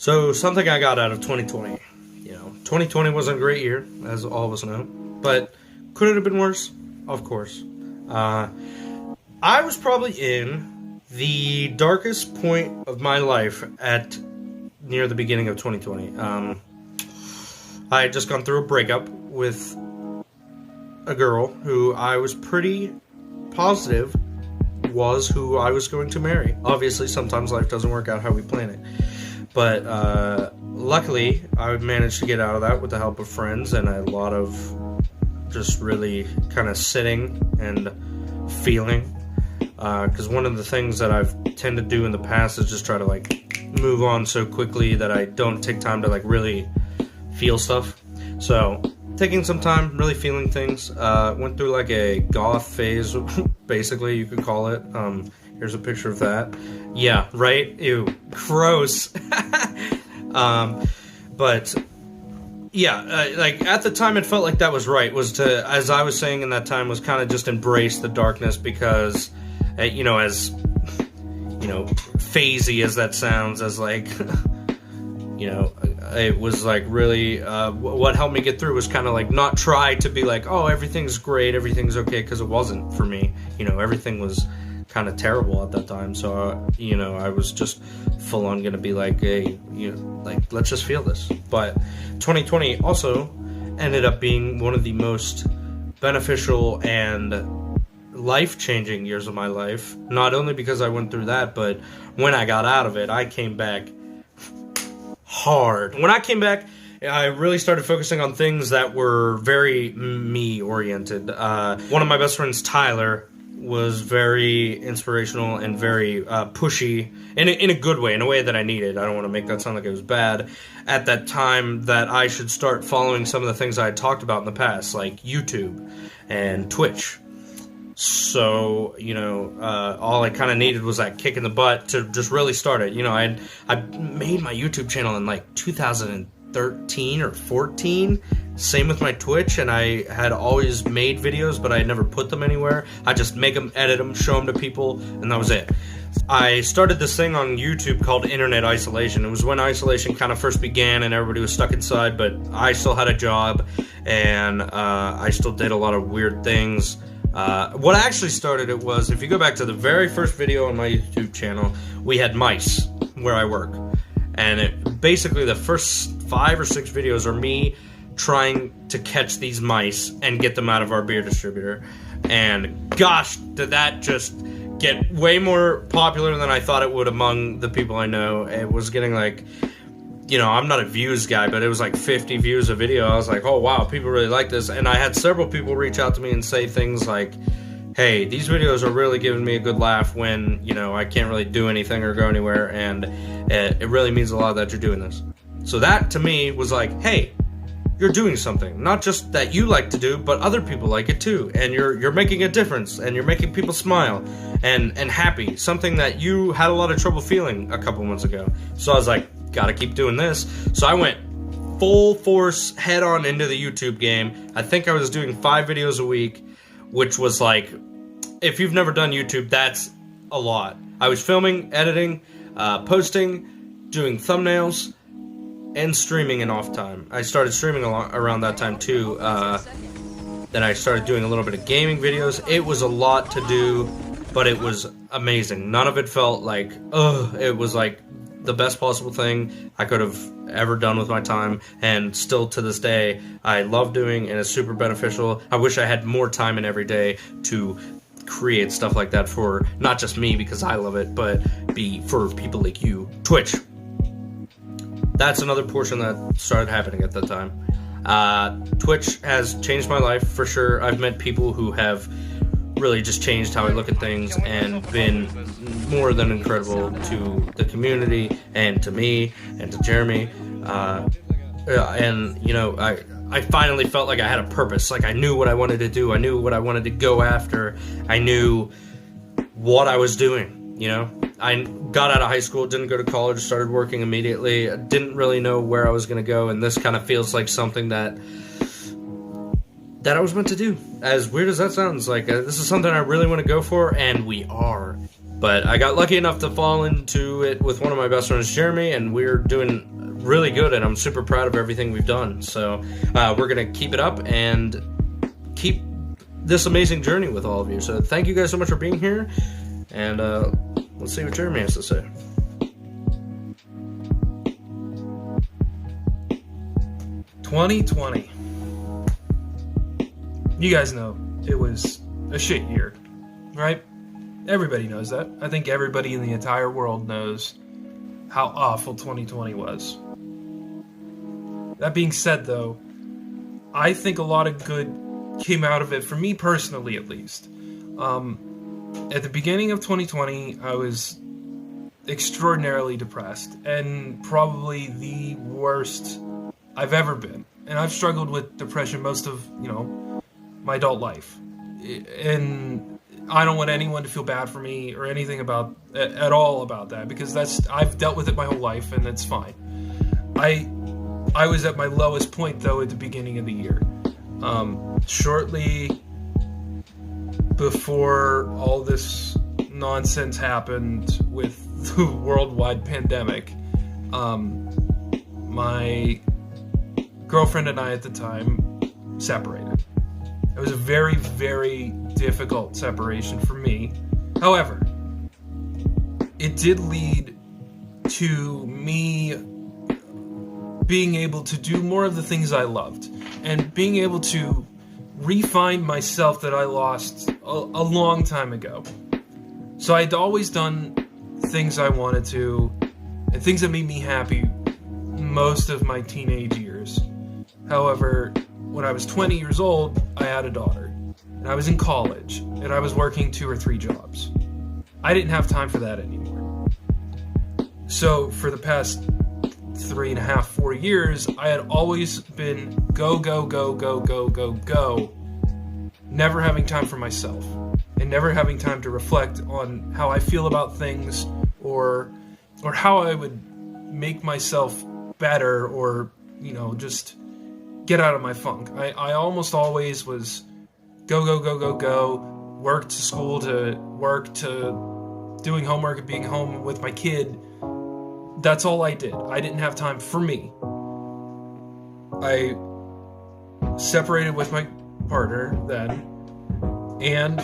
So, something I got out of 2020. 2020 wasn't a great year, as all of us know. But could it have been worse? Of course. I was probably in the darkest point of my life at near the beginning of 2020. I had just gone through a breakup with a girl who I was pretty positive was who I was going to marry. Obviously, sometimes life doesn't work out how we plan it. But luckily, I managed to get out of that with the help of friends and a lot of just really kind of sitting and feeling. Because one of the things that I've tended to do in the past is just try to move on so quickly that I don't take time to really feel stuff. So taking some time, really feeling things. Went through a goth phase, basically you could call it. Here's a picture of that. Yeah, right? Ew, gross. But yeah, at the time it felt like that was right. Was to, as I was saying in that time, was kind of just embrace the darkness because, as phasey as that sounds, as it was really what helped me get through was kind of not try to be oh, everything's great, everything's okay, because it wasn't for me. Everything was kind of terrible at that time. So I was just full on gonna be hey, let's just feel this. But 2020 also ended up being one of the most beneficial and life-changing years of my life. Not only because I went through that, but when I got out of it, I came back hard. When I came back, I really started focusing on things that were very me-oriented. One of my best friends, Tyler, was very inspirational and very pushy in a good way, in a way that I needed. I don't want to make that sound like it was bad. At that time, that I should start following some of the things I had talked about in the past, like YouTube and Twitch. So, all I kind of needed was that kick in the butt to just really start it. I made my YouTube channel in 2013 or 14. Same with my Twitch, and I had always made videos, but I had never put them anywhere. I just make them, edit them, show them to people, and that was it. I started this thing on YouTube called Internet Isolation. It was when isolation kind of first began and everybody was stuck inside, but I still had a job, and I still did a lot of weird things. What actually started it was, if you go back to the very first video on my YouTube channel, we had mice where I work. And basically the first 5 or 6 videos are me trying to catch these mice and get them out of our beer distributor. And gosh, did that just get way more popular than I thought it would among the people I know. It was getting I'm not a views guy, but it was 50 views a video. I was oh wow, people really like this. And I had several people reach out to me and say things like, hey, these videos are really giving me a good laugh when, I can't really do anything or go anywhere, and it really means a lot that you're doing this. So that, to me, was hey, you're doing something. Not just that you like to do, but other people like it too. And you're making a difference, and you're making people smile and happy. Something that you had a lot of trouble feeling a couple months ago. So I was gotta keep doing this. So I went full force head on into the YouTube game. I think I was doing 5 videos a week, which was if you've never done YouTube, that's a lot. I was filming, editing, posting, doing thumbnails, and streaming in off time. I started streaming around that time too. Then I started doing a little bit of gaming videos. It was a lot to do, but it was amazing. None of it felt it was the best possible thing I could have ever done with my time, and still to this day I love doing, and it's super beneficial. I wish I had more time in every day to create stuff like that for not just me because I love it, but for people like you. Twitch. That's another portion that started happening at that time. Twitch has changed my life for sure. I've met people who have really just changed how I look at things and been more than incredible to the community and to me and to Jeremy. I finally felt like I had a purpose. I knew what I wanted to do. I knew what I wanted to go after. I knew what I was doing. I got out of high school, didn't go to college, started working immediately. I didn't really know where I was going to go, and this kind of feels like something that I was meant to do. As weird as that sounds, this is something I really want to go for, and we are. But I got lucky enough to fall into it with one of my best friends, Jeremy, and we're doing really good, and I'm super proud of everything we've done. So we're going to keep it up and keep this amazing journey with all of you. So thank you guys so much for being here, and let's see what Jeremy has to say. "2020. You guys know it was a shit year, right? Everybody knows that. I think everybody in the entire world knows how awful 2020 was. That being said, though, I think a lot of good came out of it, for me personally at least. At the beginning of 2020, I was extraordinarily depressed, and probably the worst I've ever been. And I've struggled with depression most of, my adult life. And I don't want anyone to feel bad for me or anything at all about that, because I've dealt with it my whole life, and it's fine. I was at my lowest point, though, at the beginning of the year. Shortly before all this nonsense happened with the worldwide pandemic, my girlfriend and I at the time separated. It was a very, very difficult separation for me. However, it did lead to me being able to do more of the things I loved, and being able to re-find myself that I lost a long time ago. So I'd always done things I wanted to, and things that made me happy most of my teenage years. However, when I was 20 years old, I had a daughter, and I was in college, and I was working 2 or 3 jobs. I didn't have time for that anymore. So for the past 3.5, 4 years, I had always been go, never having time for myself, and never having time to reflect on how I feel about things, or how I would make myself better, or just get out of my funk. I almost always was go, work to school, to work, to doing homework and being home with my kid. That's all I did. I didn't have time for me. I separated with my partner then, and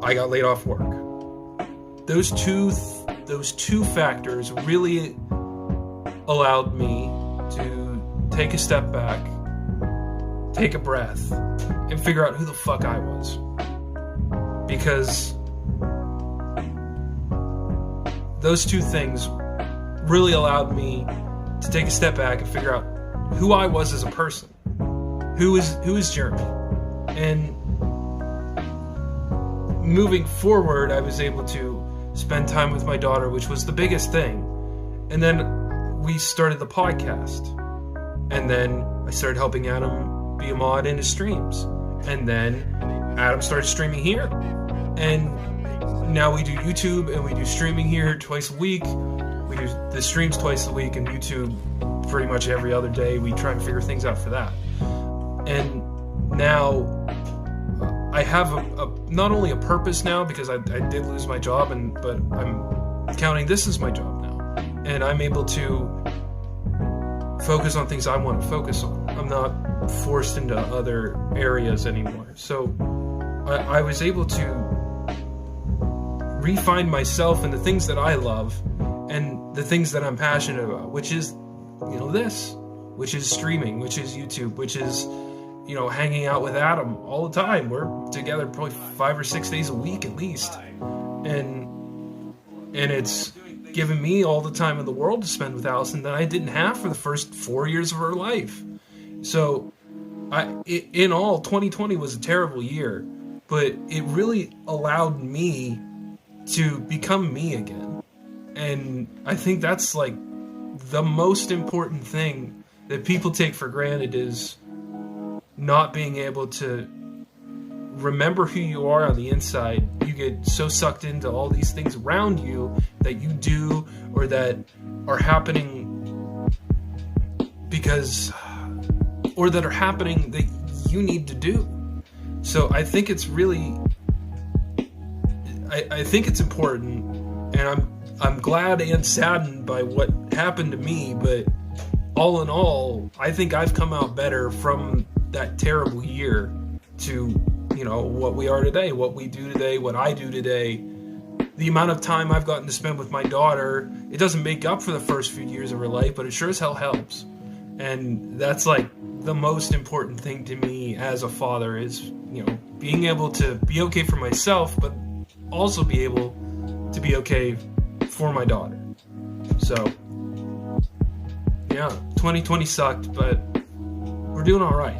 I got laid off work. Those two factors really allowed me to take a step back, take a breath, and figure out who the fuck I was. Because those two things really allowed me to take a step back and figure out who I was as a person. Who is Jeremy? And moving forward, I was able to spend time with my daughter, which was the biggest thing. And then we started the podcast. And then I started helping Adam be a mod in his streams. And then Adam started streaming here. And now we do YouTube, and we do streaming here twice a week. We do the streams twice a week, and YouTube pretty much every other day. We try and figure things out for that. And now I have not only a purpose now, because I did lose my job, but I'm counting this as my job now. And I'm able to focus on things I want to focus on. I'm not forced into other areas anymore. So I was able to re-find myself in the things that I love and the things that I'm passionate about, which is, which is streaming, which is YouTube, which is, hanging out with Adam all the time. We're together probably 5 or 6 days a week at least. And it's given me all the time in the world to spend with Allison that I didn't have for the first 4 years of her life. So in all, 2020 was a terrible year, but it really allowed me to become me again. And I think that's like the most important thing that people take for granted, is not being able to remember who you are on the inside. You get so sucked into all these things around you that you do, or that are happening or that are happening that you need to do. So I think it's really, I think it's important, and I'm I'm glad and saddened by what happened to me, but all in all, I think I've come out better from that terrible year to, what we are today, what we do today, what I do today. The amount of time I've gotten to spend with my daughter, it doesn't make up for the first few years of her life, but it sure as hell helps. And that's like the most important thing to me as a father is, being able to be okay for myself, but also be able to be okay for my daughter. So, yeah, 2020 sucked, but we're doing all right.